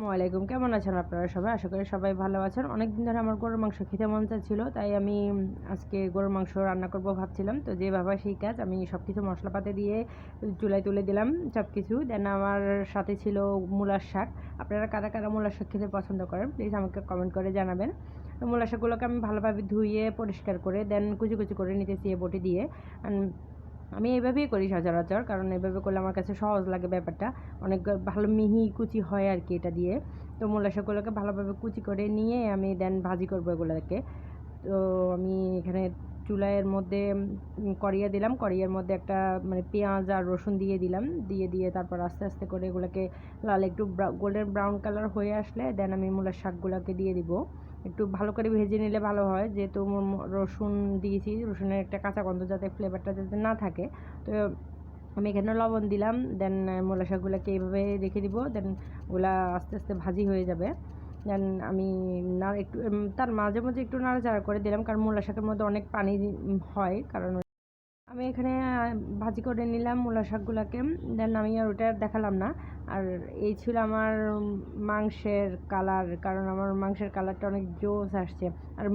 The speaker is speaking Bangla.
আসসালামু আলাইকুম, কেমন আছেন আপনারা সবাই? আশা করি সবাই ভালো আছেন। অনেকদিন ধরে আমার গরুর মাংস খেতে মন চাচ্ছিল, তাই আমি আজকে গরুর মাংস রান্না করব ভাবছিলাম। তো যে ভাবা সেই কাজ, আমি সব কিছু মশলাপাতি দিয়ে চুলায় তুলে দিলাম সব কিছু। দেন আমার সাথে ছিল মূলার শাক। আপনারা কারা কারা মূলার শাক খেতে পছন্দ করেন প্লিজ আমাকে কমেন্ট করে জানাবেন। তো মূলার শাকগুলোকে আমি ভালোভাবে ধুয়ে পরিষ্কার করে দেন কুচি কুচি করে নিতেছি বটি দিয়ে। আমি এইভাবেই করি সচরাচর, কারণ এইভাবে করলে আমার কাছে সহজ লাগে ব্যাপারটা। অনেক ভালো মিহি কুচি হয় আর কি এটা দিয়ে। তো মূলা শাকগুলোকে ভালোভাবে কুচি করে নিয়ে আমি দেন ভাজি করবো এগুলোকে। তো আমি এখানে চুলাইয়ের মধ্যে কড়িয়া দিলাম, কড়িয়ার মধ্যে একটা মানে পেঁয়াজ আর রসুন দিয়ে দিলাম, দিয়ে তারপর আস্তে আস্তে করে এগুলোকে লাল একটু গোল্ডেন ব্রাউন কালার হয়ে আসলে দেন আমি মূলার শাকগুলোকে দিয়ে দিব। একটু ভালো করে ভেজে নিলে ভালো হয়, যেহেতু রসুন দিয়েছি, রসুনের একটা কাঁচা গন্ধ যাতে ফ্লেভারটা যাতে না থাকে। তো আমি এখানে লবণ দিলাম, দেন মূলা শাকগুলোকে এইভাবে রেখে দিব। দেন ওগুলা আস্তে আস্তে ভাজি হয়ে যাবে। দেন আমি না একটু তার মাঝে মাঝে একটু নাড়াচাড়া করে দিলাম, কারণ মূলা শাকের মধ্যে অনেক পানি হয়। কারণ আমি এখানে ভাজি করে নিলাম মূলা শাকগুলোকে। দেন আমি আর ওটা দেখালাম না। আর এই ছিল আমার মাংসের কালার, কারণ আমার মাংসের কালারটা অনেক জোস আসছে। আর